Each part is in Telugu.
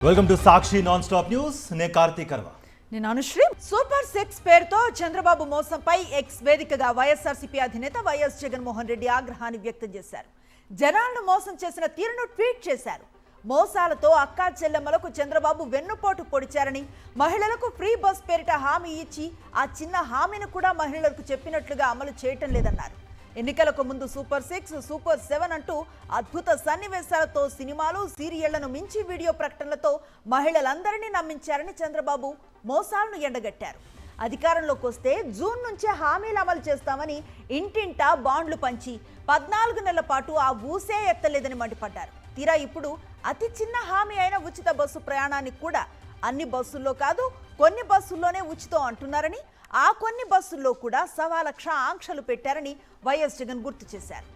Welcome to Sakshi non stop news. నేను కార్తీక్ కర్వ. నేను అనుశ్రీ. సూపర్ సిక్స్ పేరుతో చంద్రబాబు మోసంపై ఎక్స్ వేదికగా వైఎస్ఆర్సీపీ అధినేత వైఎస్ జగన్మోహన్ రెడ్డి ఆగ్రహాన్ని వ్యక్తం చేశారు. జనాలను మోసం చేసిన తీరును ట్వీట్ చేశారు. మోసాలతో అక్కా చెల్లెమ్మలకు చంద్రబాబు వెన్నుపోటు పొడిచారని, మహిళలకు ఫ్రీ బస్ పేరిట హామీ ఇచ్చి ఆ చిన్న హామీని కూడా మహిళలకు చెప్పినట్లుగా అమలు చేయటం లేదన్నారు. ఎన్నికలకు ముందు సూపర్ 6, సూపర్ 7 అంటూ అద్భుత సన్నివేశాలతో సినిమాలు, సీరియళ్లను మించి వీడియో ప్రకటనలతో మహిళలందరినీ నమ్మించారని చంద్రబాబు మోసాలను ఎండగట్టారు. అధికారంలోకి వస్తే జూన్ నుంచే హామీలు అమలు చేస్తామని ఇంటింటా బాండ్లు పంచి 14 నెలల పాటు ఆ ఊసే ఎత్తలేదని మండిపడ్డారు. తీరా ఇప్పుడు అతి చిన్న హామీ అయిన ఉచిత బస్సు ప్రయాణాన్ని కూడా అన్ని బస్సుల్లో కాదు, కొన్ని బస్సుల్లోనే ఉచితం అంటున్నారని, ఆ కొన్ని బస్సుల్లో కూడా 1,00,000 ఆంక్షలు పెట్టారని వైఎస్ జగన్ గుర్తు చేశారు.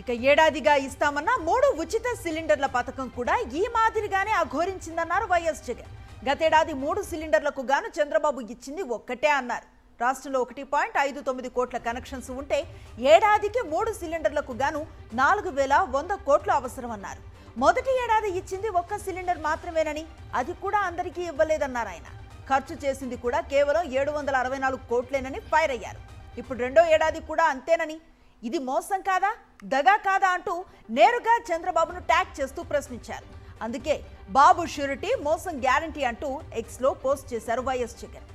ఇక ఏడాదిగా ఇస్తామన్న 3 ఉచిత సిలిండర్ల పథకం కూడా ఈ మాదిరిగానే అఘోరించిందన్నారు వైఎస్ జగన్. గతేడాది 3 సిలిండర్లకు గాను చంద్రబాబు ఇచ్చింది ఒక్కటే అన్నారు. రాష్ట్రంలో 1.59 కోట్ల కనెక్షన్స్ ఉంటే ఏడాదికి 3 సిలిండర్లకు గాను 4,100 కోట్లు అవసరమన్నారు. మొదటి ఏడాది ఇచ్చింది 1 సిలిండర్ మాత్రమేనని, అది కూడా అందరికీ ఇవ్వలేదన్నారు ఆయన. ఖర్చు చేసింది కూడా కేవలం 764 కోట్లేనని ఫైర్ అయ్యారు. ఇప్పుడు రెండో ఏడాది కూడా అంతేనని, ఇది మోసం కాదా, దగా కాదా అంటూ నేరుగా చంద్రబాబును ట్యాగ్ చేస్తూ ప్రశ్నించారు. అందుకే బాబు ష్యూరిటీ, మోసం గ్యారంటీ అంటూ ఎక్స్లో పోస్ట్ చేశారు వైఎస్ జగన్.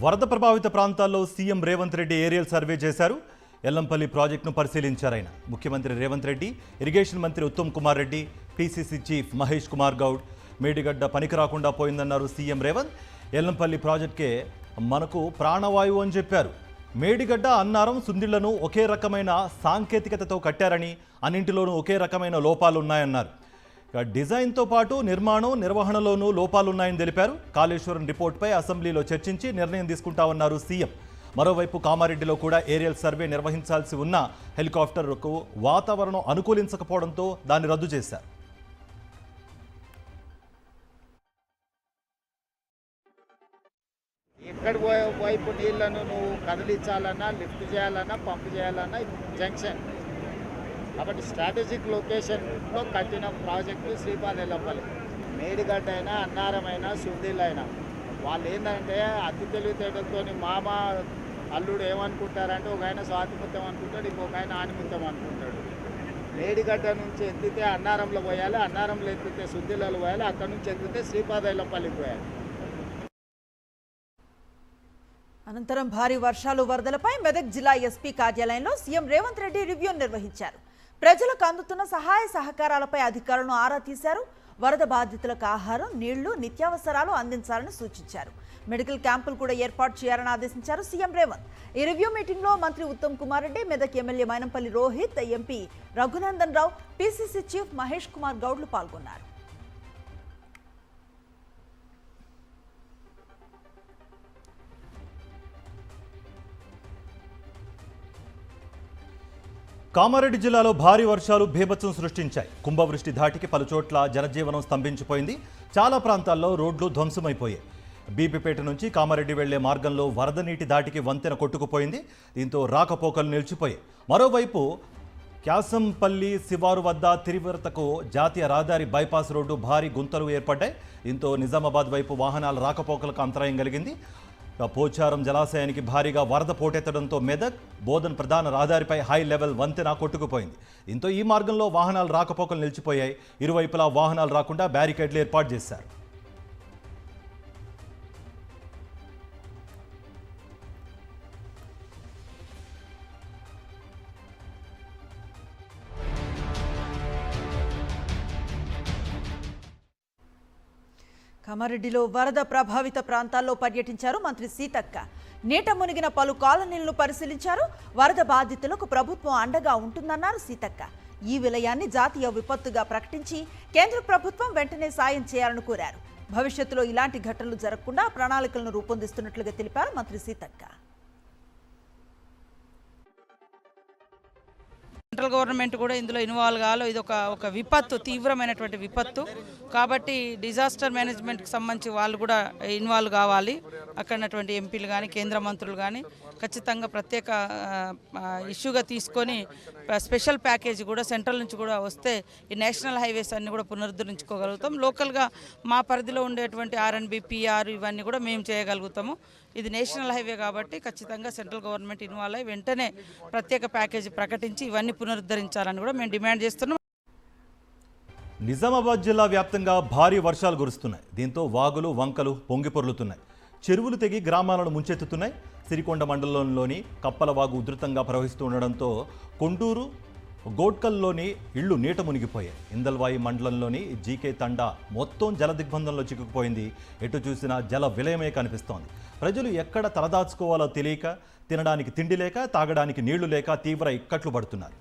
వరద ప్రభావిత ప్రాంతాల్లో CM Revanth Reddy aerial survey చేశారు. ఎల్లంపల్లి ప్రాజెక్టును పరిశీలించారు ఆయన. ముఖ్యమంత్రి రేవంత్ రెడ్డి, ఇరిగేషన్ మంత్రి ఉత్తమ్ కుమార్ రెడ్డి, పీసీసీ చీఫ్ మహేష్ కుమార్ గౌడ్ మేడిగడ్డ పనికి రాకుండా పోయిందన్నారు సీఎం రేవంత్. ఎల్లంపల్లి ప్రాజెక్టుకే మనకు ప్రాణవాయువు అని చెప్పారు. మేడిగడ్డ, అన్నారం, సుందిళ్లను ఒకే రకమైన సాంకేతికతతో కట్టారని, అన్నింటిలోనూ ఒకే రకమైన లోపాలు ఉన్నాయన్నారు. డిజైన్తో పాటు నిర్మాణం, నిర్వహణలోనూ లోపాలున్నాయని తెలిపారు. కాళేశ్వరం రిపోర్టుపై అసెంబ్లీలో చర్చించి నిర్ణయం తీసుకుంటామన్నారు సీఎం. మరోవైపు కామారెడ్డిలో కూడా ఏరియల్ సర్వే నిర్వహించాల్సి ఉన్న హెలికాప్టర్కు వాతావరణం అనుకూలించకపోవడంతో దాన్ని రద్దు చేశారు. ఎక్కడి వైపు నీళ్లను నువ్వు కదిలించాలన్నా, లిఫ్ట్ చేయాలన్నా, పంప్ చేయాలన్నా జంక్షన్. కాబట్టి స్ట్రాటజిక్ లొకేషన్లో కట్టిన ప్రాజెక్టు శ్రీపాద ఎల్లంపల్లి. మేడిగడ్డ అయినా, అన్నారమైనా, సుందిల్ అయినా వాళ్ళు ఏంటంటే అతి తెలివితేటలతో మామ అల్లుడు ఏమనుకుంటారంటే, ఒక ఆయన స్వాతిముత్యం అనుకుంటాడు, ఇంకొక ఆయన ఆనిముత్యం అనుకుంటాడు. మేడిగడ్డ నుంచి ఎత్తితే అన్నారంలో పోయాలి, అన్నారంలో ఎత్తితే సుందిలలో పోయాలి, అక్కడ నుంచి ఎత్తితే శ్రీపాద ఎల్లంపల్లికి పోయాలి. అనంతరం భారీ వర్షాలు, వరదలపై మెదక్ జిల్లా ఎస్పీ కార్యాలయంలో సీఎం రేవంత్ రెడ్డి రివ్యూ నిర్వహించారు. ప్రజలకు అందుతున్న సహాయ సహకారాలపై అధికారులను ఆరా తీశారు. వరద బాధితులకు ఆహారం, నీళ్లు, నిత్యావసరాలు అందించాలని సూచించారు. మెడికల్ క్యాంపులు కూడా ఏర్పాటు చేయాలని ఆదేశించారు సీఎం రేవంత్. ఈ రివ్యూ మీటింగ్లో మంత్రి Uttam Kumar Reddy, Medak MLA Mynampally Rohit, MP Raghunandan Rao, PCC chief Mahesh Kumar గౌడ్లు పాల్గొన్నారు. కామారెడ్డి జిల్లాలో భారీ వర్షాలు బీభత్సం సృష్టించాయి. కుంభవృష్టి ధాటికి పలుచోట్ల జనజీవనం స్తంభించిపోయింది. చాలా ప్రాంతాల్లో రోడ్లు ధ్వంసమైపోయాయి. బీపీపేట నుంచి కామారెడ్డి వెళ్లే మార్గంలో వరద నీటి ధాటికి వంతెన కొట్టుకుపోయింది. దీంతో రాకపోకలు నిలిచిపోయాయి. మరోవైపు క్యాసంపల్లి శివారు వద్ద తిరువరతకు జాతీయ రహదారి బైపాస్ రోడ్డు భారీ గుంతలు ఏర్పడ్డాయి. దీంతో నిజామాబాద్ వైపు వాహనాల రాకపోకలకు అంతరాయం కలిగింది. పోచారం జలాశయానికి భారీగా వరద పోటెత్తడంతో మెదక్, బోధన్ ప్రధాన రహదారిపై హై లెవెల్ వంతెన కొట్టుకుపోయింది. దీంతో ఈ మార్గంలో వాహనాలు రాకపోకలు నిలిచిపోయాయి. ఇరువైపులా వాహనాలు రాకుండా బ్యారికేడ్లు ఏర్పాటు చేశారు. కామారెడ్డిలో వరద ప్రభావిత ప్రాంతాల్లో పర్యటించారు మంత్రి సీతక్క. నీట మునిగిన పలు కాలనీలను పరిశీలించారు. వరద బాధితులకు ప్రభుత్వం అండగా ఉంటుందన్నారు సీతక్క. ఈ విలయాన్ని జాతీయ విపత్తుగా ప్రకటించి కేంద్ర ప్రభుత్వం వెంటనే సాయం చేయాలని కోరారు. భవిష్యత్తులో ఇలాంటి ఘటనలు జరగకుండా ప్రణాళికలను రూపొందిస్తున్నట్లుగా తెలిపారు మంత్రి సీతక్క. సెంట్రల్ గవర్నమెంట్ కూడా ఇందులో ఇన్వాల్వ్ కావాలి. ఇది ఒక విపత్తు, తీవ్రమైనటువంటి విపత్తు. కాబట్టి డిజాస్టర్ మేనేజ్మెంట్కి సంబంధించి వాళ్ళు కూడా ఇన్వాల్వ్ కావాలి. అక్కడటువంటి ఎంపీలు కానీ కేంద్ర మంత్రులు కానీ ఖచ్చితంగా ప్రత్యేక ఇష్యూగా తీసుకొని స్పెషల్ ప్యాకేజీ కూడా సెంట్రల్ నుంచి కూడా వస్తే ఈ నేషనల్ హైవేస్ అన్ని కూడా పునరుద్ధరించుకోగలుగుతాం. లోకల్గా మా పరిధిలో ఉండేటువంటి ఆర్ఎన్బి, పిఆర్ ఇవన్నీ కూడా మేము చేయగలుగుతాము. ఇది నేషనల్ హైవే కాబట్టి ఖచ్చితంగా సెంట్రల్ గవర్నమెంట్ ఇన్వాల్వ్ అయ్యి వెంటనే ప్రత్యేక ప్యాకేజీ ప్రకటించి ఇవన్నీ పునరుద్ధరించాలని కూడా మేము డిమాండ్ చేస్తున్నాం. నిజామాబాద్ జిల్లా వ్యాప్తంగా భారీ వర్షాలు కురుస్తున్నాయి. దీంతో వాగులు, వంకలు పొంగి పొర్లుతున్నాయి. చెరువులు తెగి గ్రామాలను ముంచెత్తుతున్నాయి. సిరికొండ మండలంలోని కప్పలవాగు ఉధృతంగా ప్రవహిస్తూ ఉండడంతో కొండూరు, గోడ్కల్లోని ఇళ్లు నీట మునిగిపోయాయి. ఇందల్వాయి మండలంలోని జీకే తండా మొత్తం జల దిగ్బంధంలో చిక్కుకుపోయింది. ఎటు చూసినా జల విలయమే కనిపిస్తోంది. ప్రజలు ఎక్కడ తలదాచుకోవాలో తెలియక, తినడానికి తిండి లేక, తాగడానికి నీళ్లు లేక తీవ్ర ఇక్కట్లు పడుతున్నారు.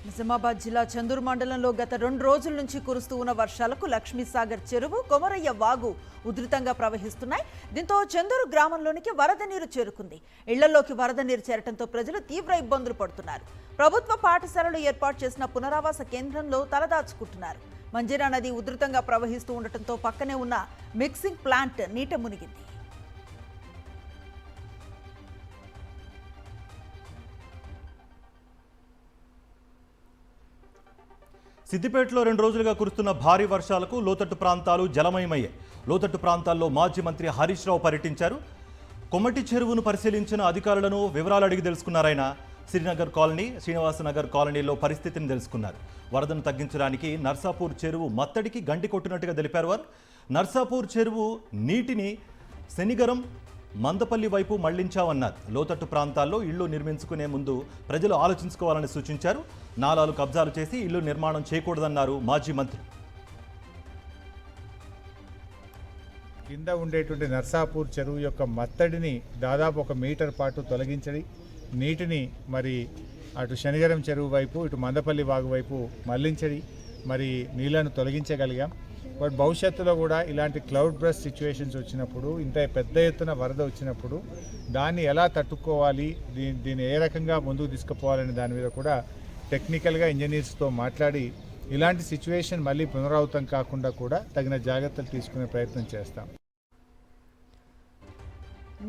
నిజామాబాద్ జిల్లా చందూరు మండలంలో గత 2 రోజుల నుంచి కురుస్తూ ఉన్న వర్షాలకు లక్ష్మీసాగర్ చెరువు, కొమరయ్య వాగు ఉధృతంగా ప్రవహిస్తున్నాయి. దీంతో చందూరు గ్రామంలోనికి వరద నీరు చేరుకుంది. ఇళ్లలోకి వరద నీరు చేరడంతో ప్రజలు తీవ్ర ఇబ్బందులు పడుతున్నారు. ప్రభుత్వ పాఠశాలలు ఏర్పాటు చేసిన పునరావాస కేంద్రంలో తలదాచుకుంటున్నారు. మంజీరా నది ఉధృతంగా ప్రవహిస్తూ ఉండటంతో పక్కనే ఉన్న మిక్సింగ్ ప్లాంట్ నీట మునిగింది. సిద్దిపేటలో 2 రోజులుగా కురుస్తున్న భారీ వర్షాలకు లోతట్టు ప్రాంతాలు జలమయమయ్యాయి. లోతట్టు ప్రాంతాల్లో మాజీ మంత్రి హరీష్ రావు పర్యటించారు. కొమ్మటి చెరువును పరిశీలించిన అధికారులను వివరాలు అడిగి తెలుసుకున్నారాయన. శ్రీనగర్ కాలనీ, శ్రీనివాసనగర్ కాలనీలో పరిస్థితిని తెలుసుకున్నారు. వరదను తగ్గించడానికి నర్సాపూర్ చెరువు మత్తడికి గండి కొట్టినట్టుగా తెలిపారు వారు. నర్సాపూర్ చెరువు నీటిని శనిగరం, మందపల్లి వైపు మళ్లించామన్నారు. లోతట్టు ప్రాంతాల్లో ఇళ్లు నిర్మించుకునే ముందు ప్రజలు ఆలోచించుకోవాలని సూచించారు. నాలాలు కబ్జాలు చేసి ఇల్లు నిర్మాణం చేయకూడదన్నారు మాజీ మంత్రి. కింద ఉండేటువంటి నర్సాపూర్ చెరువు యొక్క మత్తడిని దాదాపు 1 మీటర్ పాటు తొలగించడి, నీటిని మరి అటు శనిగరం చెరువు వైపు, ఇటు మందపల్లి వాగు వైపు మళ్లించడి, మరి నీళ్లను తొలగించగలిగాం. బట్ భవిష్యత్తులో కూడా ఇలాంటి క్లౌడ్ బ్రస్ట్ సిచ్యువేషన్స్ వచ్చినప్పుడు, ఇంత పెద్ద ఎత్తున వరద వచ్చినప్పుడు దాన్ని ఎలా తట్టుకోవాలి, దీన్ని ఏ రకంగా ముందుకు తీసుకుపోవాలనే దాని మీద కూడా టెక్నికల్గా ఇంజనీర్స్తో మాట్లాడి ఇలాంటి సిచ్యువేషన్ మళ్ళీ పునరావృతం కాకుండా కూడా తగిన జాగ్రత్తలు తీసుకునే ప్రయత్నం చేస్తాం.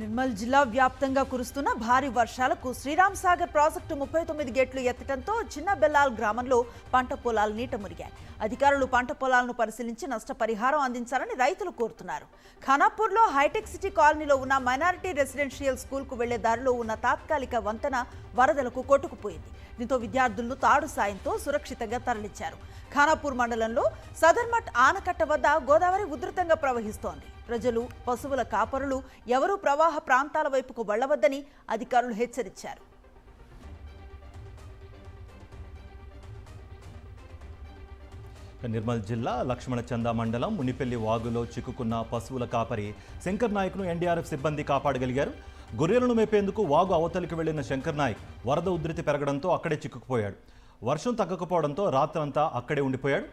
నిర్మల్ జిల్లా వ్యాప్తంగా కురుస్తున్న భారీ వర్షాలకు శ్రీరామ్ సాగర్ ప్రాజెక్టు 39 గేట్లు ఎత్తడంతో చిన్న బెల్లాల్ గ్రామంలో పంట పొలాలు నీట మునిగాయి. అధికారులు పంట పొలాలను పరిశీలించి నష్టపరిహారం అందించాలని రైతులు కోరుతున్నారు. ఖానాపూర్లో హైటెక్ సిటీ కాలనీలో ఉన్న మైనారిటీ రెసిడెన్షియల్ స్కూల్కు వెళ్లే దారిలో ఉన్న తాత్కాలిక వంతెన వరదలకు కొట్టుకుపోయింది. దీంతో విద్యార్థులను తాడు సాయంతో సురక్షితంగా తరలించారు. ఖానాపూర్ మండలంలో సదర్మట్ ఆనకట్ట వద్ద గోదావరి ఉధృతంగా ప్రవహిస్తోంది. ప్రజలు, పశువుల కాపరులు ఎవరూ ప్రవాహ ప్రాంతాల వైపుకు వెళ్లవద్దని అధికారులు హెచ్చరించారు. నిర్మల్ జిల్లా లక్ష్మణచంద మండలం మునిపెల్లి వాగులో చిక్కుకున్న పశువుల కాపరి శంకర్ నాయక్ను ఎన్డీఆర్ఎఫ్ సిబ్బంది కాపాడగలిగారు. గొర్రెలను మేపేందుకు వాగు అవతలికి వెళ్లిన శంకర్ నాయక్ వరద ఉధృతి పెరగడంతో అక్కడే చిక్కుకుపోయాడు. వర్షం తగ్గకపోవడంతో రాత్రంతా అక్కడే ఉండిపోయాడు.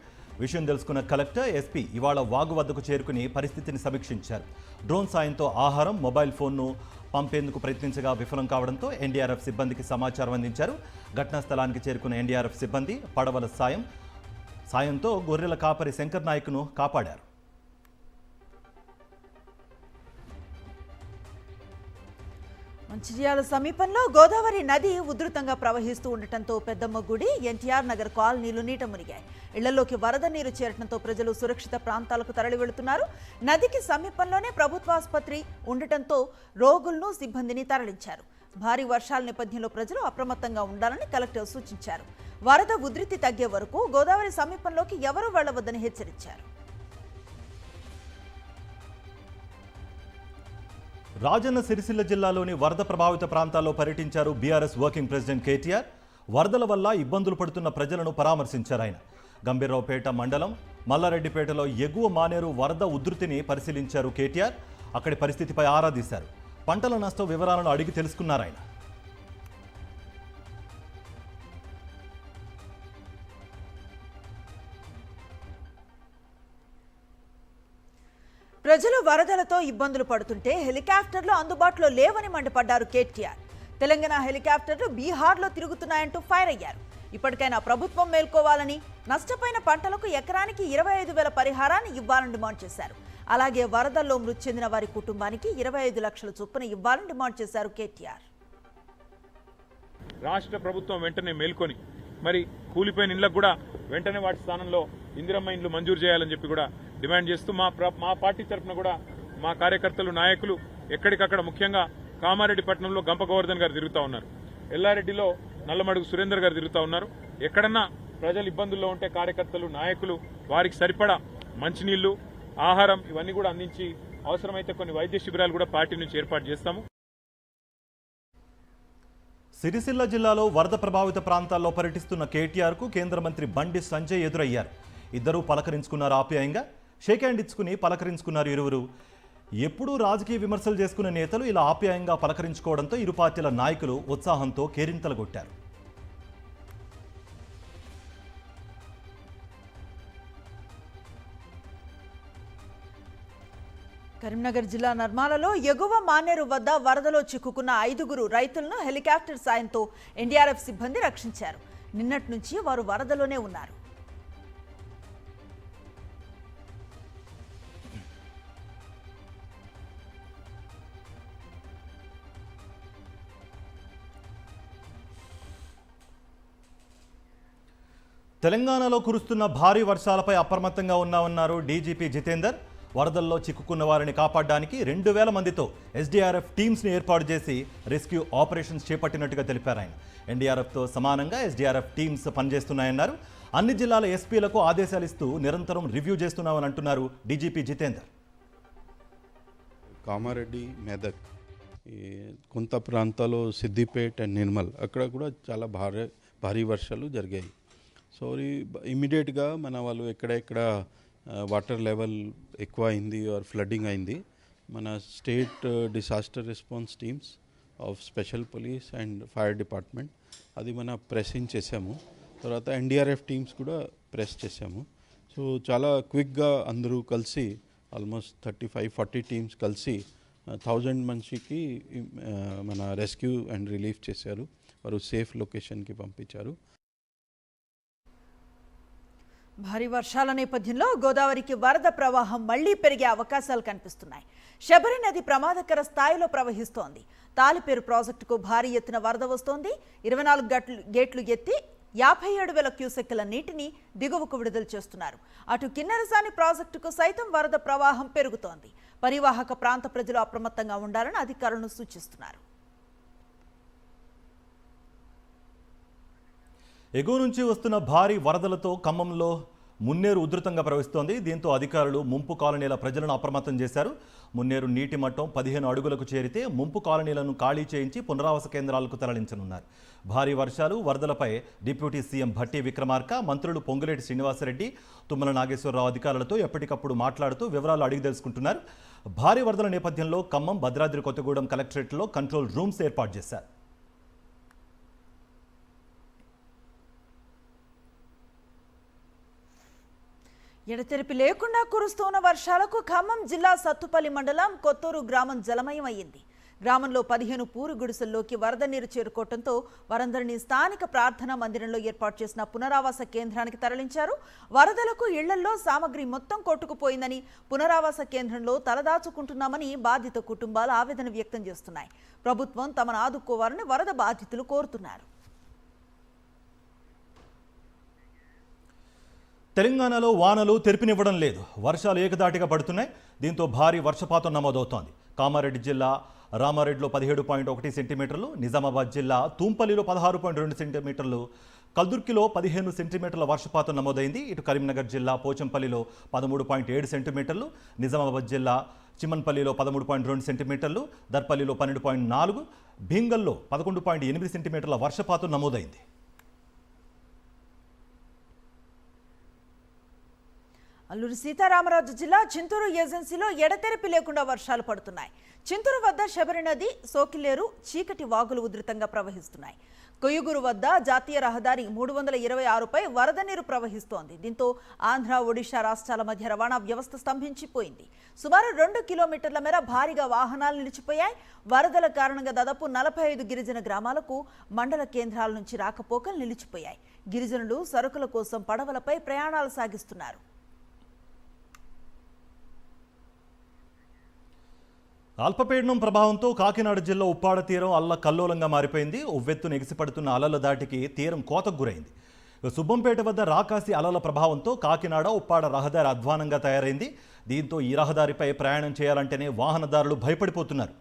విషయం తెలుసుకున్న కలెక్టర్, ఎస్పీ ఇవాళ వాగు వద్దకు చేరుకుని పరిస్థితిని సమీక్షించారు. డ్రోన్ సాయంతో ఆహారం, మొబైల్ ఫోన్ను పంపేందుకు ప్రయత్నించగా విఫలం కావడంతో ఎన్డీఆర్ఎఫ్ సిబ్బందికి సమాచారం అందించారు. ఘటనా స్థలానికి చేరుకున్న ఎన్డీఆర్ఎఫ్ సిబ్బంది పడవల సాయంతో గొర్రెల కాపరి శంకర్ నాయక్ను కాపాడారు. మంచిర్యాల సమీపంలో గోదావరి నది ఉధృతంగా ప్రవహిస్తూ ఉండటంతో పెద్దమ్మ గుడి, ఎన్టీఆర్ నగర్ కాలనీలు నీట మునిగాయి. ఇళ్లలోకి వరద నీరు చేరడంతో ప్రజలు సురక్షిత ప్రాంతాలకు తరలి వెళుతున్నారు. నదికి సమీపంలోనే ప్రభుత్వాసుపత్రి ఉండటంతో రోగులను, సిబ్బందిని తరలించారు. భారీ వర్షాల నేపథ్యంలో ప్రజలు అప్రమత్తంగా ఉండాలని కలెక్టర్ సూచించారు. వరద ఉధృతి తగ్గే వరకు గోదావరి సమీపంలోకి ఎవరూ వెళ్లవద్దని హెచ్చరించారు. రాజన్న సిరిసిల్ల జిల్లాలోని వరద ప్రభావిత ప్రాంతాల్లో పర్యటించారు బీఆర్ఎస్ వర్కింగ్ ప్రెసిడెంట్ కేటీఆర్. వరదల వల్ల ఇబ్బందులు పడుతున్న ప్రజలను పరామర్శించారు ఆయన. గంభీర్రావుపేట మండలం మల్లారెడ్డిపేటలో ఎగువ మానేరు వరద ఉధృతిని పరిశీలించారు కేటీఆర్. అక్కడి పరిస్థితిపై ఆరా తీశారు. పంటల నష్టం వివరాలను అడిగి తెలుసుకున్నారు ఆయన. ప్రజలు వరదలతో ఇబ్బందులు పడుతుంటే హెలికాప్టర్లు అందుబాటులో లేవని మండిపడ్డారు కేటీఆర్. తెలంగాణ హెలికాప్టర్లు బీహార్లో తిరుగుతున్నాయంటూ ఫైర్ అయ్యారు. ఇప్పటికైనా ప్రభుత్వం మేల్కోవాలని, నష్టపోయిన పంటలకు ఎకరానికి 25,000 పరిహారాన్ని ఇవ్వాలని డిమాండ్ చేశారు. అలాగే వరదల్లో మృతి చెందిన వారి కుటుంబానికి 25 లక్షల చొప్పున ఇవ్వాలని డిమాండ్ చేశారు కేటీఆర్. రాష్ట్ర ప్రభుత్వం వెంటనే మేల్కొని మరి కూలిపోయిన ఇళ్లకు కూడా వెంటనే వాటి స్థానంలో ఇందిరమ్మ ఇండ్లు మంజూరు చేయాలని చెప్పి కూడా డిమాండ్ చేస్తూ మా పార్టీ తరఫున కూడా మా కార్యకర్తలు, నాయకులు ఎక్కడికక్కడ ముఖ్యంగా కామారెడ్డి పట్టణంలో గంప గోవర్ధన్ గారు తిరుగుతూ ఉన్నారు, ఎల్లారెడ్డిలో నల్లమడుగు సురేందర్ గారు తిరుగుతూ ఉన్నారు. ఎక్కడన్నా ప్రజలు ఇబ్బందుల్లో ఉంటే కార్యకర్తలు, నాయకులు వారికి సరిపడా మంచినీళ్లు, ఆహారం ఇవన్నీ కూడా అందించి అవసరమైతే కొన్ని వైద్య శిబిరాలు కూడా పార్టీ నుంచి ఏర్పాటు చేస్తాము. సిరిసిల్ల జిల్లాలో వరద ప్రభావిత ప్రాంతాల్లో పర్యటిస్తున్న కేటీఆర్కు కేంద్ర మంత్రి బండి సంజయ్ ఎదురయ్యారు. ఇద్దరూ పలకరించుకున్నారు. ఆప్యాయంగా షేక్ హ్యాండ్ ఇచ్చుకుని పలకరించుకున్నారు ఇరువురు. ఎప్పుడూ రాజకీయ విమర్శలు చేసుకునే నేతలు ఇలా ఆప్యాయంగా పలకరించుకోవడంతో ఇరు పార్టీల నాయకులు ఉత్సాహంతో కేరింతలు కొట్టారు. కరీంనగర్ జిల్లా నర్మాలలో ఎగువ మానేరు వద్ద వరదలో చిక్కుకున్న 5 రైతులను హెలికాప్టర్ సాయంతో ఎన్డీఆర్ఎఫ్ సిబ్బంది రక్షించారు. నిన్నటి నుంచి వారు వరదలోనే ఉన్నారు. తెలంగాణలో కురుస్తున్న భారీ వర్షాలపై అప్రమత్తంగా ఉన్నామన్నారు డీజీపీ జితేందర్. వరదల్లో చిక్కుకున్న వారిని కాపాడడానికి 2,000 మందితో ఎస్డీఆర్ఎఫ్ టీమ్స్ని ఏర్పాటు చేసి రెస్క్యూ ఆపరేషన్స్ చేపట్టినట్టుగా తెలిపారు ఆయన. ఎన్డీఆర్ఎఫ్తో సమానంగా ఎస్డీఆర్ఎఫ్ టీమ్స్ పనిచేస్తున్నాయన్నారు. అన్ని జిల్లాల ఎస్పీలకు ఆదేశాలు ఇస్తూ నిరంతరం రివ్యూ చేస్తున్నామని అంటున్నారు డీజీపీ జితేందర్. కామారెడ్డి, మెదక్, కొంత ప్రాంతాల్లో సిద్దిపేట్ అండ్ నిర్మల్ అక్కడ కూడా చాలా భారీ వర్షాలు జరిగాయి. సో ఇమీడియట్గా మన వాళ్ళు ఎక్కడెక్కడ వాటర్ లెవెల్ ఎక్కువ అయింది ఆర్ ఫ్లడ్డింగ్ అయింది, మన state disaster response teams of special police and fire department అది మన ప్రెసింగ్ చేసాము. తర్వాత ఎన్డీఆర్ఎఫ్ టీమ్స్ కూడా ప్రెస్ చేసాము. సో చాలా క్విక్గా అందరూ కలిసి ఆల్మోస్ట్ 35-40 టీమ్స్ కలిసి 1000 మనిషికి మన రెస్క్యూ అండ్ రిలీఫ్ చేశారు. వారు సేఫ్ లొకేషన్కి పంపించారు. భారీ వర్షాల నేపథ్యంలో గోదావరికి వరద ప్రవాహం మళ్లీ పెరిగే అవకాశాలు కనిపిస్తున్నాయి. శబరి నది ప్రమాదకర స్థాయిలో ప్రవహిస్తోంది. తాలిపేరు ప్రాజెక్టుకు భారీ ఎత్తున వరద వస్తోంది. 24 గేట్లు ఎత్తి 57,000 క్యూసెక్కుల నీటిని దిగువకు విడుదల చేస్తున్నారు. అటు కిన్నెరసాని ప్రాజెక్టుకు సైతం వరద ప్రవాహం పెరుగుతోంది. పరివాహక ప్రాంత ప్రజలు అప్రమత్తంగా ఉండాలని అధికారులను సూచిస్తున్నారు. ఎగువ నుంచి వస్తున్న భారీ వరదలతో ఖమ్మంలో మున్నేరు ఉధృతంగా ప్రవహిస్తోంది. దీంతో అధికారులు ముంపు కాలనీల ప్రజలను అప్రమత్తం చేశారు. మున్నేరు నీటి మట్టం 15 అడుగులకు చేరితే ముంపు కాలనీలను ఖాళీ చేయించి పునరావాస కేంద్రాలకు తరలించనున్నారు. భారీ వర్షాలు, వరదలపై డిప్యూటీ సీఎం భట్టి విక్రమార్క, మంత్రులు పొంగులేటి శ్రీనివాసరెడ్డి, తుమ్మల నాగేశ్వరరావు అధికారులతో ఎప్పటికప్పుడు మాట్లాడుతూ వివరాలు అడిగి తెలుసుకుంటున్నారు. భారీ వరదల నేపథ్యంలో ఖమ్మం, భద్రాద్రి కొత్తగూడెం కలెక్టరేట్లో కంట్రోల్ రూమ్స్ ఏర్పాటు చేశారు. ఎడతెరిపి లేకుండా కురుస్తున్న వర్షాలకు ఖమ్మం జిల్లా సత్తుపల్లి మండలం కొత్తూరు గ్రామం జలమయం అయ్యింది. గ్రామంలో 15 పూరు గుడిసెల్లోకి వరద నీరు చేరుకోవడంతో వారందరినీ స్థానిక ప్రార్థనా మందిరంలో ఏర్పాటు చేసిన పునరావాస కేంద్రానికి తరలించారు. వరదలకు ఇళ్లల్లో సామగ్రి మొత్తం కొట్టుకుపోయిందని, పునరావాస కేంద్రంలో తలదాచుకుంటున్నామని బాధిత కుటుంబాలు ఆవేదన వ్యక్తం చేస్తున్నాయి. ప్రభుత్వం తమను ఆదుకోవాలని వరద బాధితులు కోరుతున్నారు. తెలంగాణలో వానలు తెరిపినివ్వడం లేదు. వర్షాలు ఏకదాటిగా పడుతున్నాయి. దీంతో భారీ వర్షపాతం నమోదవుతోంది. కామారెడ్డి జిల్లా రామారెడ్డిలో 17.1 సెంటీమీటర్లు, నిజామాబాద్ జిల్లా తూంపల్లిలో 16.2 సెంటీమీటర్లు, కల్దుర్కిలో 15 సెంటీమీటర్ల వర్షపాతం నమోదైంది. ఇటు కరీంనగర్ జిల్లా పోచంపల్లిలో 13.7 సెంటీమీటర్లు, నిజామాబాద్ జిల్లా చిమన్పల్లిలో 13.2 సెంటీమీటర్లు, దర్పల్లిలో 12.4, భీంగల్లో 11.8 సెంటీమీటర్ల వర్షపాతం నమోదైంది. అల్లూరి సీతారామరాజు జిల్లా చింతూరు ఏజెన్సీలో ఎడతెరిపి లేకుండా వర్షాలు పడుతున్నాయి. చింతూరు వద్ద శబరి నది, సోకిలేరు, చీకటి వాగులు ఉధృతంగా ప్రవహిస్తున్నాయి. కొయ్యూరు వద్ద జాతీయ రహదారి 326పై వరద నీరు ప్రవహిస్తోంది. దీంతో ఆంధ్ర, ఒడిశా రాష్ట్రాల మధ్య రవాణా వ్యవస్థ స్తంభించిపోయింది. సుమారు 2 కిలోమీటర్ల మేర భారీగా వాహనాలు నిలిచిపోయాయి. వరదల కారణంగా దాదాపు 45 గిరిజన గ్రామాలకు మండల కేంద్రాల నుంచి రాకపోకలు నిలిచిపోయాయి. గిరిజనులు సరుకుల కోసం పడవలపై ప్రయాణాలు సాగిస్తున్నారు. అల్పపీడనం ప్రభావంతో కాకినాడ జిల్లా ఉప్పాడ తీరం అల్లకల్లోలంగా మారిపోయింది. ఉవ్వెత్తున ఎగిసిపడుతున్న అలల దాటికి తీరం కోతకు గురైంది. సుబ్బంపేట వద్ద రాకాసి అలల ప్రభావంతో కాకినాడ ఉప్పాడ రహదారి అధ్వానంగా తయారైంది. దీంతో ఈ రహదారిపై ప్రయాణం చేయాలంటేనే వాహనదారులు భయపడిపోతున్నారు.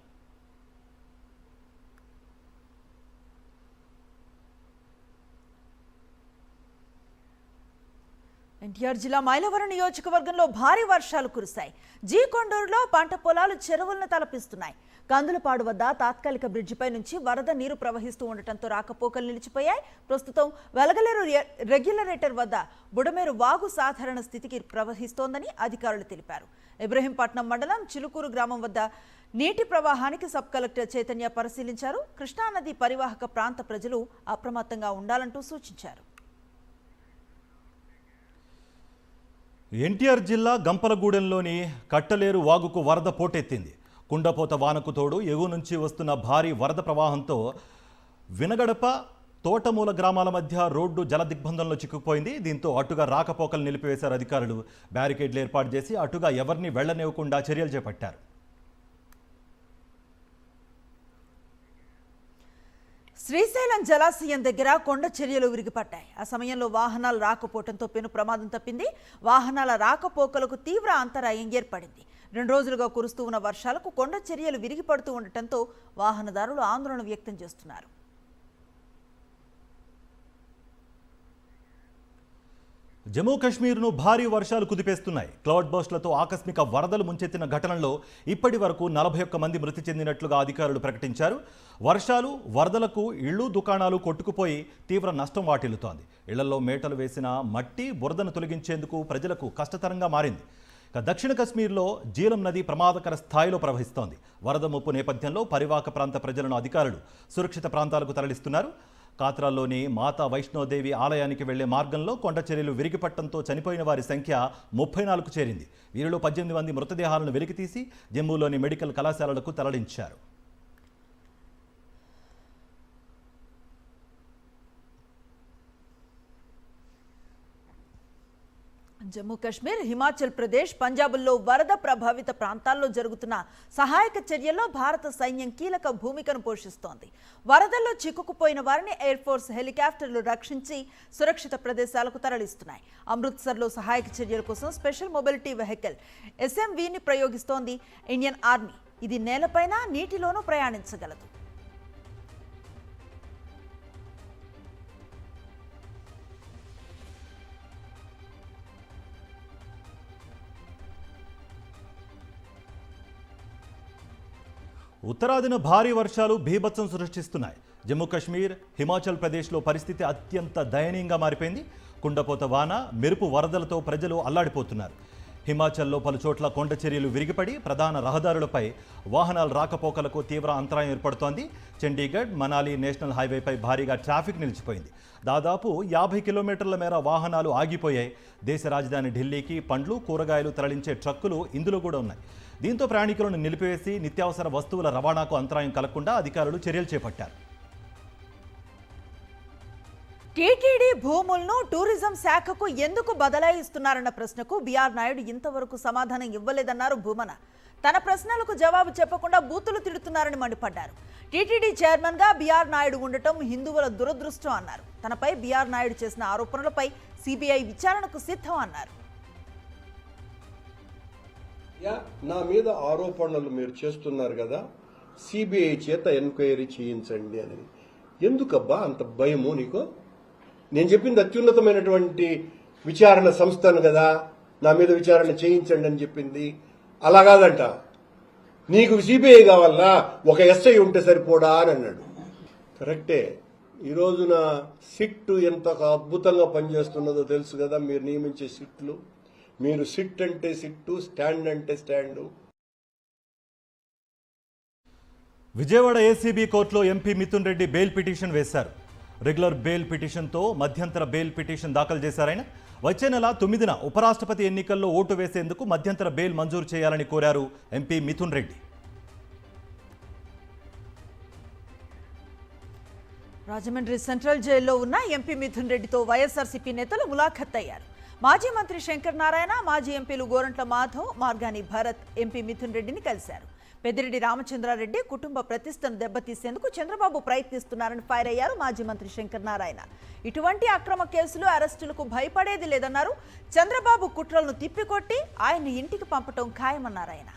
ఎన్టీఆర్ జిల్లా మైలవరం నియోజకవర్గంలో భారీ వర్షాలు కురిశాయి. జీకొండూరులో పంట పొలాలు చెరువులను తలపిస్తున్నాయి. కందులపాడు వద్ద తాత్కాలిక బ్రిడ్జిపై నుంచి వరద నీరు ప్రవహిస్తూ ఉండటంతో రాకపోకలు నిలిచిపోయాయి. ప్రస్తుతం వెలగలేరు రెగ్యులరేటర్ వద్ద బుడమేరు వాగు సాధారణ స్థితికి ప్రవహిస్తోందని అధికారులు తెలిపారు. ఇబ్రహీంపట్నం మండలం చిలుకూరు గ్రామం వద్ద నీటి ప్రవాహానికి సబ్ కలెక్టర్ చైతన్య పరిశీలించారు. కృష్ణానది పరివాహక ప్రాంత ప్రజలు అప్రమత్తంగా ఉండాలంటూ సూచించారు. ఎన్టీఆర్ జిల్లా గంపలగూడెంలోని కట్టలేరు వాగుకు వరద పోటెత్తింది. కుండపోత వానకు తోడు ఎగువ నుంచి వస్తున్న భారీ వరద ప్రవాహంతో వినగడప, తోటమూల గ్రామాల మధ్య రోడ్డు జలదిగ్బంధంలో చిక్కుకుపోయింది. దీంతో అటుగా రాకపోకలు నిలిపివేశారు అధికారులు. బ్యారికేడ్లు ఏర్పాటు చేసి అటుగా ఎవరిని వెళ్లనివ్వకుండా చర్యలు చేపట్టారు. శ్రీశైలం జలాశయం దగ్గర కొండ చర్యలు విరిగిపడ్డాయి. ఆ సమయంలో వాహనాలు రాకపోవడంతో పెను ప్రమాదం తప్పింది. వాహనాల రాకపోకలకు తీవ్ర అంతరాయం ఏర్పడింది. 2 రోజులుగా కురుస్తూ ఉన్న వర్షాలకు కొండ చర్యలు విరిగిపడుతూ ఉండటంతో వాహనదారులు ఆందోళన వ్యక్తం చేస్తున్నారు. జమ్మూ కాశ్మీర్ను భారీ వర్షాలు కుదిపేస్తున్నాయి. క్లౌడ్ బర్స్ట్లతో ఆకస్మిక వరదలు ముంచెత్తిన ఘటనలో ఇప్పటి వరకు 41 మంది మృతి చెందినట్లుగా అధికారులు ప్రకటించారు. వర్షాలు, వరదలకు ఇళ్లు, దుకాణాలు కొట్టుకుపోయి తీవ్ర నష్టం వాటిల్లుతోంది. ఇళ్లలో మేటలు వేసిన మట్టి, బురదను తొలగించేందుకు ప్రజలకు కష్టతరంగా మారింది. దక్షిణ కశ్మీర్లో జీలం నది ప్రమాదకర స్థాయిలో ప్రవహిస్తోంది. వరద ముప్పు నేపథ్యంలో పరివాహక ప్రాంత ప్రజలను అధికారులు సురక్షిత ప్రాంతాలకు తరలిస్తున్నారు. కాత్రాల్లోని మాతా వైష్ణోదేవి ఆలయానికి వెళ్లే మార్గంలో కొండ చర్యలు విరిగిపట్టడంతో చనిపోయిన వారి సంఖ్య 34కు చేరింది. వీరిలో 18 మంది మృతదేహాలను వెలికితీసి జమ్మూలోని మెడికల్ కళాశాలలకు తరలించారు. జమ్మూ కాశ్మీర్, హిమాచల్ ప్రదేశ్, పంజాబ్లో వరద ప్రభావిత ప్రాంతాల్లో జరుగుతున్న సహాయక చర్యల్లో భారత సైన్యం కీలక భూమికను పోషిస్తోంది. వరదల్లో చిక్కుకుపోయిన వారిని ఎయిర్ ఫోర్స్ హెలికాప్టర్లు రక్షించి సురక్షిత ప్రదేశాలకు తరలిస్తున్నాయి. అమృత్సర్లో సహాయక చర్యల కోసం స్పెషల్ మొబిలిటీ వెహికల్ SMVని ప్రయోగిస్తోంది ఇండియన్ ఆర్మీ. ఇది నేలపైన, నీటిలోనూ ప్రయాణించగలదు. ఉత్తరాదిన భారీ వర్షాలు బీభత్సం సృష్టిస్తున్నాయి. జమ్మూ కాశ్మీర్, హిమాచల్ ప్రదేశ్లో పరిస్థితి అత్యంత దయనీయంగా మారిపోయింది. కుండపోత వాన, మెరుపు వరదలతో ప్రజలు అల్లాడిపోతున్నారు. హిమాచల్లో పలు చోట్ల కొండ చర్యలు విరిగిపడి ప్రధాన రహదారులపై వాహనాల రాకపోకలకు తీవ్ర అంతరాయం ఏర్పడుతోంది. చండీగఢ్, మనాలి నేషనల్ హైవేపై భారీగా ట్రాఫిక్ నిలిచిపోయింది. దాదాపు 50 కిలోమీటర్ల మేర వాహనాలు ఆగిపోయాయి. దేశ రాజధాని ఢిల్లీకి పండ్లు, కూరగాయలు తరలించే ట్రక్కులు ఇందులో కూడా ఉన్నాయి. దీంతో ప్రయాణికులను నిలిపివేసి నిత్యావసర వస్తువుల రవాణాకు అంతరాయం కలగకుండా అధికారులు చర్యలు చేపట్టారు. టీటీడీ భూములను టూరిజం శాఖకు ఎందుకు బదలాయిస్తున్నారన్న ప్రశ్నకు బీఆర్ నాయుడు ఇంతవరకు సమాధానం ఇవ్వలేదన్నారు భూమన. తన ప్రశ్నలకు జవాబు చెప్పకుండా బూతులు తిడుతున్నారని మండిపడ్డారు. టీటీడీ చైర్మన్ గా బీఆర్ నాయుడు ఉండటం హిందువుల దురదృష్టం అన్నారు. తనపై బీఆర్ నాయుడు చేసిన ఆరోపణలపై సిబిఐ విచారణకు సిద్ధం అన్నారు. నా మీద ఆరోపణలు మీరు చేస్తున్నారు కదా, సిబిఐ చేత ఎంక్వైరీ చేయించండి అని. ఎందుకబ్బా అంత భయము నీకు? నేను చెప్పింది అత్యున్నతమైనటువంటి విచారణ సంస్థను కదా, నా మీద విచారణ చేయించండి అని చెప్పింది. అలా కాదంట, నీకు సిబిఐ కావాలా, ఒక ఎస్ఐ ఉంటే సరిపోడా అని అన్నాడు. కరెక్టే. ఈ రోజున సిట్ ఎంత అద్భుతంగా పనిచేస్తున్నదో తెలుసు కదా, మీరు నియమించే సిట్లు. మీరు సిట్ అంటే సిట్టు, స్టాండ్ అంటే స్టాండు. విజయవాడ ఏసీబీ కోర్టులో MP Mithun Reddy bail petition వేశారు. రెగ్యులర్ బెయిల్ పిటిషన్తో మధ్యంతర బెయిల్ పిటిషన్ దాఖలు చేశారాయన. వచ్చే నెల 9న ఉపరాష్ట్రపతి ఎన్నికల్లో ఓటు వేసేందుకు మధ్యంతర బెయిల్ మంజూరు చేయాలని కోరారు ఎంపీ మిథున్ రెడ్డి. రాజమండ్రి సెంట్రల్ జైల్లో ఉన్న ఎంపీ మిథున్ రెడ్డితో వైఎస్ఆర్సీపీ నేతలు ములాఖత్ అయ్యారు. మాజీ మంత్రి శంకర్ నారాయణ, మాజీ ఎంపీలు గోరంట్ల మాధవ్, మార్గాని భరత్ ఎంపీ మిథున్ రెడ్డిని కలిశారు. పెద్దిరెడ్డి రామచంద్రారెడ్డి కుటుంబ ప్రతిష్టను దెబ్బతీసేందుకు చంద్రబాబు ప్రయత్నిస్తున్నారని ఫైర్ అయ్యారు మాజీ మంత్రి శంకర్ నారాయణ. ఇటువంటి అక్రమ కేసులు, అరెస్టులకు భయపడేది లేదన్నారు. చంద్రబాబు కుట్రలను తిప్పికొట్టి ఆయన్ని ఇంటికి పంపటం ఖాయమన్నారు ఆయన.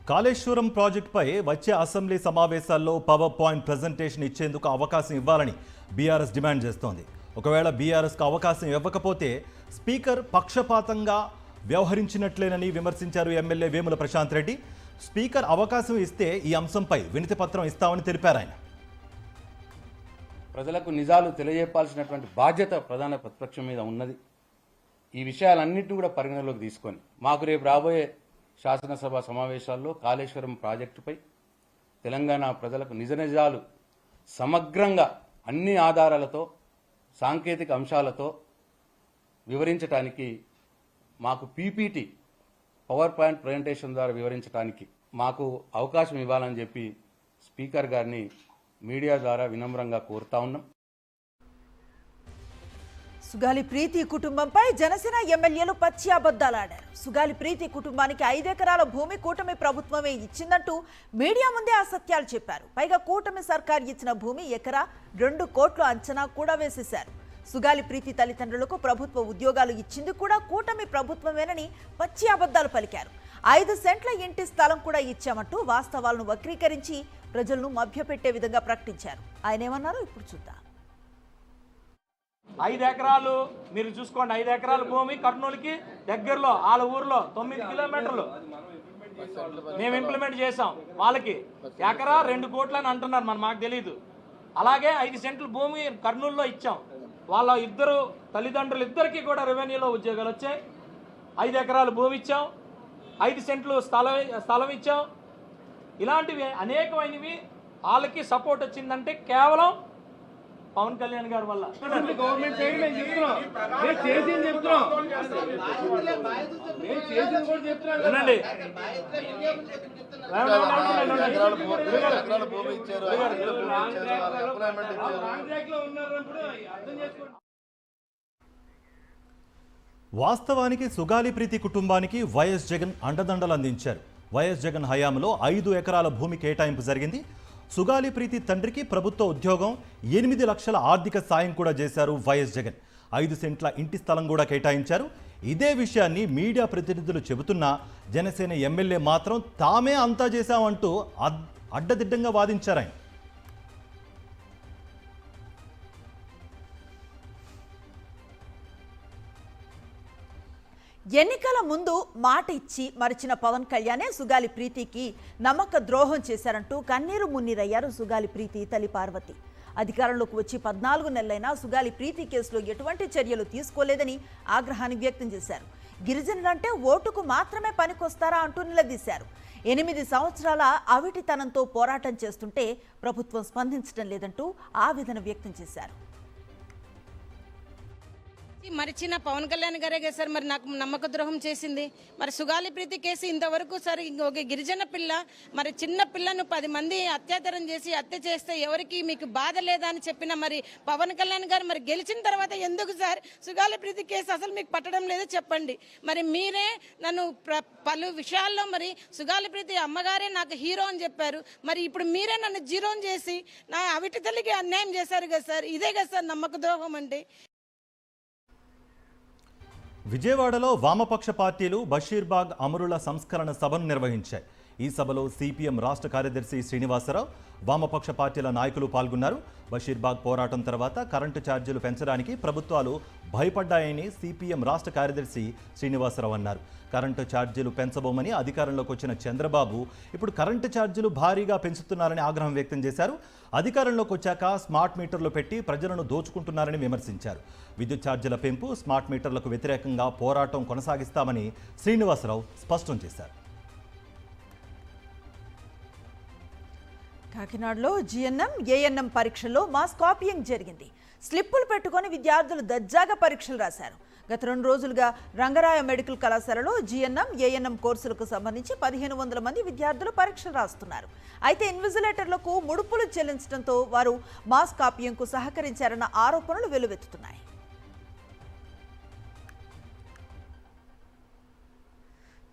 కాళేశ్వరం ప్రాజెక్టుపై వచ్చే అసెంబ్లీ సమావేశాల్లో పవర్ పాయింట్ ప్రజెంటేషన్ ఇచ్చేందుకు అవకాశం ఇవ్వాలని బీఆర్ఎస్ డిమాండ్ చేస్తోంది. ఒకవేళ బీఆర్ఎస్కు అవకాశం ఇవ్వకపోతే స్పీకర్ పక్షపాతంగా వ్యవహరించినట్లేనని విమర్శించారు ఎమ్మెల్యే వేముల ప్రశాంత్ రెడ్డి. స్పీకర్ అవకాశం ఇస్తే ఈ అంశంపై వినతి పత్రం ఇస్తామని తెలిపారు ఆయన. ప్రజలకు నిజాలు తెలియజేపాల్సినటువంటి బాధ్యత ప్రధాన ప్రతిపక్షం మీద ఉన్నది. ఈ విషయాలన్నింటినీ కూడా పరిగణలోకి తీసుకొని మాకు రేపు రాబోయే శాసనసభ సమావేశాల్లో కాళేశ్వరం ప్రాజెక్టుపై తెలంగాణ ప్రజలకు నిజ నిజాలు సమగ్రంగా అన్ని ఆధారాలతో, సాంకేతిక అంశాలతో వివరించడానికి మాకు పీపీటీ పవర్ పాయింట్ ప్రజెంటేషన్ ద్వారా వివరించడానికి మాకు అవకాశం ఇవ్వాలని చెప్పి స్పీకర్ గారిని మీడియా ద్వారా వినమ్రంగా కోరుతా ఉన్నాం. సుగాలి ప్రీతి కుటుంబంపై జనసేన ఎమ్మెల్యేలు పచ్చి అబద్ధాలాడారు. సుగాలి ప్రీతి కుటుంబానికి 5 ఎకరాల భూమి కూటమి ప్రభుత్వమే ఇచ్చిందంటూ మీడియా ముందే అసత్యాలు చెప్పారు. పైగా కూటమి సర్కార్ ఇచ్చిన భూమి ఎకరా 2 కోట్ల అంచనా కూడా వేసేశారు. సుగాలి ప్రీతి తల్లిదండ్రులకు ప్రభుత్వ ఉద్యోగాలు ఇచ్చింది కూడా కూటమి ప్రభుత్వమేనని పచ్చి అబద్ధాలు పలికారు. 5 సెంట్ల ఇంటి స్థలం కూడా ఇచ్చామంటూ వాస్తవాలను వక్రీకరించి ప్రజలను మభ్యపెట్టే విధంగా ప్రకటించారు. ఆయన ఏమన్నారో ఇప్పుడు చూద్దాం. 5 ఎకరాలు మీరు చూసుకోండి. 5 ఎకరాల భూమి కర్నూలుకి దగ్గరలో వాళ్ళ ఊర్లో 9 కిలోమీటర్లు మేము ఇంప్లిమెంట్ చేసాం. వాళ్ళకి ఎకరా 2 కోట్లు అని అంటున్నారు, మాకు తెలియదు. అలాగే 5 సెంట్ల భూమి కర్నూలులో ఇచ్చాం. వాళ్ళ తల్లిదండ్రులు ఇద్దరికి కూడా రెవెన్యూలో ఉద్యోగాలు వచ్చాయి. 5 ఎకరాల భూమి ఇచ్చాం, 5 సెంట్లు స్థలం ఇచ్చాం. ఇలాంటివి అనేకమైనవి. వాళ్ళకి సపోర్ట్ వచ్చిందంటే కేవలం పవన్ కళ్యాణ్ గారి వల్ల. గవర్నమెంట్ సైడ్ మేము చెప్తున్నాం, వినండి. వాస్తవానికి సుగాలి ప్రీతి కుటుంబానికి వైఎస్ జగన్ అండదండలు అందించారు. వైఎస్ జగన్ హయాంలో 5 ఎకరాల భూమి కేటాయింపు జరిగింది. సుగాలి ప్రీతి తండ్రికి ప్రభుత్వ ఉద్యోగం, 8 లక్షల ఆర్థిక సాయం కూడా చేశారు వైఎస్ జగన్. 5 సెంట్ల ఇంటి స్థలం కూడా కేటాయించారు. ఇదే విషయాన్ని మీడియా ప్రతినిధులు చెబుతున్నా జనసేన ఎమ్మెల్యే మాత్రం తామే అంతా చేశామంటూ అడ్డదిడ్డంగా వాదించారు ఆయన. ఎన్నికల ముందు మాట ఇచ్చి మరిచిన పవన్ కళ్యాణే సుగాలి ప్రీతికి నమ్మక ద్రోహం చేశారంటూ కన్నీరు మున్నీరయ్యారు సుగాలి ప్రీతి తల్లి పార్వతి. అధికారంలోకి వచ్చి 14 నెలలైనా సుగాలి ప్రీతి కేసులో ఎటువంటి చర్యలు తీసుకోలేదని ఆగ్రహాన్ని వ్యక్తం చేశారు. గిరిజనులంటే ఓటుకు మాత్రమే పనికొస్తారా అంటూ నిలదీశారు. 8 సంవత్సరాల అవిటితనంతో పోరాటం చేస్తుంటే ప్రభుత్వం స్పందించడం లేదంటూ ఆవేదన వ్యక్తం చేశారు. మరిచిన పవన్ కళ్యాణ్ గారే కదా సార్ మరి నాకు నమ్మక ద్రోహం చేసింది. మరి సుగాలి ప్రీతి కేసు ఇంతవరకు సార్ ఒక గిరిజన పిల్ల, మరి చిన్న పిల్లను 10 మంది అత్యాచారం చేసి హత్య చేస్తే ఎవరికి మీకు బాధ లేదా అని చెప్పిన మరి పవన్ కళ్యాణ్ గారు మరి గెలిచిన తర్వాత ఎందుకు సార్ సుగాలి ప్రీతి కేసు అసలు మీకు పట్టడం లేదో చెప్పండి. మరి మీరే నన్ను పలు విషయాల్లో మరి సుగాలి ప్రీతి అమ్మగారే నాకు హీరో అని చెప్పారు. మరి ఇప్పుడు మీరే నన్ను జీరో చేసి నా అవిటి తల్లికి అన్యాయం చేశారు కదా సార్. ఇదే కదా సార్ నమ్మక ద్రోహం అంటే. విజయవాడలో వామపక్ష పార్టీలు బషీర్బాగ్ అమరుల సంస్కరణ సభను నిర్వహించాయి. ఈ సభలో సిపిఎం రాష్ట్ర కార్యదర్శి శ్రీనివాసరావు, వామపక్ష పార్టీల నాయకులు పాల్గొన్నారు. బషీర్బాగ్ పోరాటం తర్వాత కరెంటు ఛార్జీలు పెంచడానికి ప్రభుత్వాలు భయపడ్డాయని సిపిఎం రాష్ట్ర కార్యదర్శి శ్రీనివాసరావు అన్నారు. కరెంటు ఛార్జీలు పెంచబోమని అధికారంలోకి వచ్చిన చంద్రబాబు ఇప్పుడు కరెంటు ఛార్జీలు భారీగా పెంచుతున్నారని ఆగ్రహం వ్యక్తం చేశారు. అధికారంలోకి వచ్చాక స్మార్ట్ మీటర్లు పెట్టి ప్రజలను దోచుకుంటున్నారని విమర్శించారు. విద్యుత్ ఛార్జీల పెంపు, స్మార్ట్ మీటర్లకు వ్యతిరేకంగా పోరాటం కొనసాగిస్తామని శ్రీనివాసరావు స్పష్టం చేశారు. కాకినాడలో జిఎన్ఎం ఏఎన్ఎం పరీక్షల్లో మాస్ కాపీయింగ్ జరిగింది. స్లిప్పులు పెట్టుకొని విద్యార్థులు దర్జాగా పరీక్షలు రాశారు. గత 2 రోజులుగా రంగరాయ మెడికల్ కళాశాలలో జిఎన్ఎం ఏఎన్ఎం కోర్సులకు సంబంధించి 1500 మంది విద్యార్థులు పరీక్షలు రాస్తున్నారు. అయితే ఇన్విజిలేటర్లకు ముడుపులు చెల్లించడంతో వారు మాస్ కాపీయింగ్కు సహకరించారన్న ఆరోపణలు వెల్లువెత్తుతున్నాయి.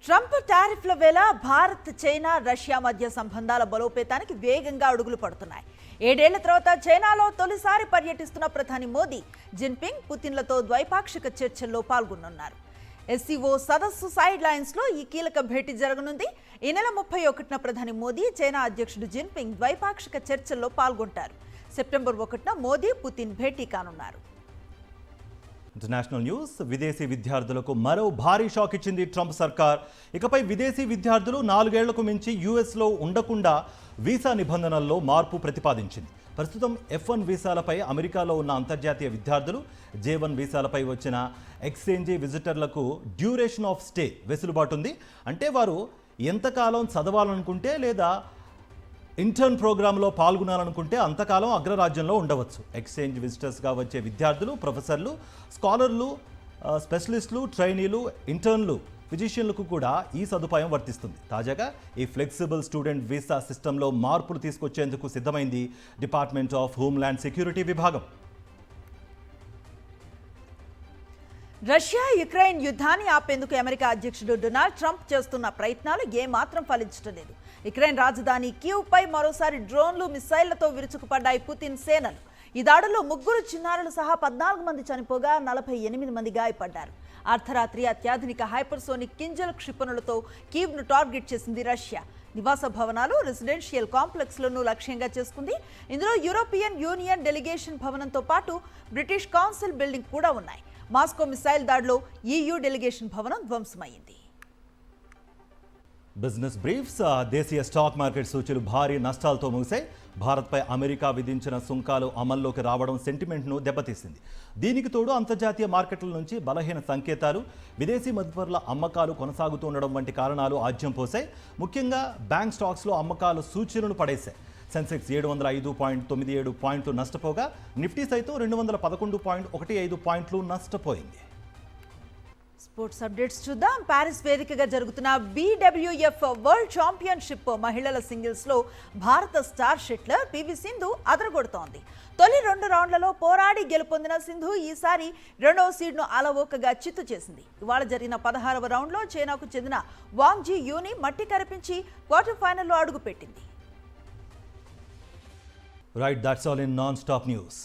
ట్రంప్ టారిఫ్ల వేళ భారత్, చైనా, రష్యా మధ్య సంబంధాల బలోపేతానికి వేగంగా అడుగులు పడుతున్నాయి. 7 ఏళ్ల తర్వాత చైనాలో తొలిసారి పర్యటిస్తున్న ప్రధాని మోదీ జిన్పింగ్, పుతిన్లతో ద్వైపాక్షిక చర్చల్లో పాల్గొనున్నారు. ఎస్సీఓ సదస్సు సైడ్ లైన్స్లో ఈ కీలక భేటీ జరగనుంది. ఈ నెల 31న ప్రధాని మోదీ, చైనా అధ్యక్షుడు జిన్పింగ్ ద్వైపాక్షిక చర్చల్లో పాల్గొంటారు. సెప్టెంబర్ 1న మోదీ, పుతిన్ భేటీ కానున్నారు. International news. విదేశీ విద్యార్థులకు మరో భారీ షాక్ ఇచ్చింది ట్రంప్ సర్కార్. ఇకపై విదేశీ విద్యార్థులు 4 ఏళ్లకు మించి యూఎస్లో ఉండకుండా వీసా నిబంధనల్లో మార్పు ప్రతిపాదించింది. ప్రస్తుతం F1 వీసాలపై అమెరికాలో ఉన్న అంతర్జాతీయ విద్యార్థులు, J1 వీసాలపై వచ్చిన ఎక్స్చేంజీ విజిటర్లకు డ్యూరేషన్ ఆఫ్ స్టే వెసులుబాటు ఉంది. అంటే వారు ఎంతకాలం చదవాలనుకుంటే లేదా ఇంటర్న్ ప్రోగ్రాంలో పాల్గొనాలనుకుంటే అంతకాలం అగ్రరాజ్యంలో ఉండవచ్చు. ఎక్స్చేంజ్ విజిటర్స్గా వచ్చే విద్యార్థులు, ప్రొఫెసర్లు, స్కాలర్లు, స్పెషలిస్టులు, ట్రైనీలు, ఇంటర్న్లు, ఫిజిషియన్లకు కూడా ఈ సదుపాయం వర్తిస్తుంది. తాజాగా ఈ ఫ్లెక్సిబుల్ స్టూడెంట్ వీసా సిస్టంలో మార్పులు తీసుకొచ్చేందుకు సిద్ధమైంది డిపార్ట్మెంట్ ఆఫ్ హోమ్ల్యాండ్ సెక్యూరిటీ విభాగం. రష్యా యుక్రెయిన్ యుద్ధాన్ని ఆపేందుకు అమెరికా అధ్యక్షుడు డొనాల్డ్ ట్రంప్ చేస్తున్న ప్రయత్నాలు ఏమాత్రం ఫలించడం లేదు. యుక్రెయిన్ రాజధాని కీవ్పై మరోసారి డ్రోన్లు, మిసైళ్లతో విరుచుకుపడ్డాయి పుతిన్ సేనలు. ఈ దాడుల్లో 3 చిన్నారులు సహా 14 మంది చనిపోగా 48 మంది గాయపడ్డారు. అర్ధరాత్రి అత్యాధునిక హైపర్సోనిక్ కింజల్ క్షిపణులతో కీవ్ను టార్గెట్ చేసింది రష్యా. నివాస భవనాలు, రెసిడెన్షియల్ కాంప్లెక్స్లను లక్ష్యంగా చేసుకుంది. ఇందులో యూరోపియన్ యూనియన్ డెలిగేషన్ భవనంతో పాటు బ్రిటిష్ కౌన్సిల్ బిల్డింగ్ కూడా ఉన్నాయి. మాస్కో మిసైల్ దాడిలో EU డెలిగేషన్ భవనం ధ్వంసమైంది. Business briefs. దేశీయ స్టాక్ మార్కెట్ సూచీలు భారీ నష్టాలతో ముగిశాయి. భారత్పై అమెరికా విధించిన సుంకాలు అమల్లోకి రావడం సెంటిమెంట్ను దెబ్బతీసింది. దీనికి తోడు అంతర్జాతీయ మార్కెట్ల నుంచి బలహీన సంకేతాలు, విదేశీ మదుపరుల అమ్మకాలు కొనసాగుతుండడం వంటి కారణాలు ఆజ్యం పోశాయి. ముఖ్యంగా బ్యాంక్ స్టాక్స్లో అమ్మకాలు సూచీలను పడేశాయి. సెన్సెక్స్ 705.97 పాయింట్లు నష్టపోగా నిఫ్టీ సైతం 211.15 పాయింట్లు నష్టపోయింది. స్పోర్ట్స్ అప్డేట్స్ చూద్దాం. ప్యారిస్ వేదికగా జరుగుతున్న BWF వరల్డ్ ఛాంపియన్షిప్ మహిళల సింగిల్స్లో భారత స్టార్ షట్లర్ PV సింధు అదరగొడుతోంది. తొలి 2 రౌండ్లలో పోరాడి గెలుపొందిన సింధు ఈసారి 2వ సీడ్ను అలవోకగా చిత్తు చేసింది. ఇవాళ జరిగిన 16వ రౌండ్లో చైనాకు చెందిన వాంగ్ జీ యూని మట్టి కరిపించి క్వార్టర్ ఫైనల్లో అడుగుపెట్టింది. Right, that's all in non-stop news.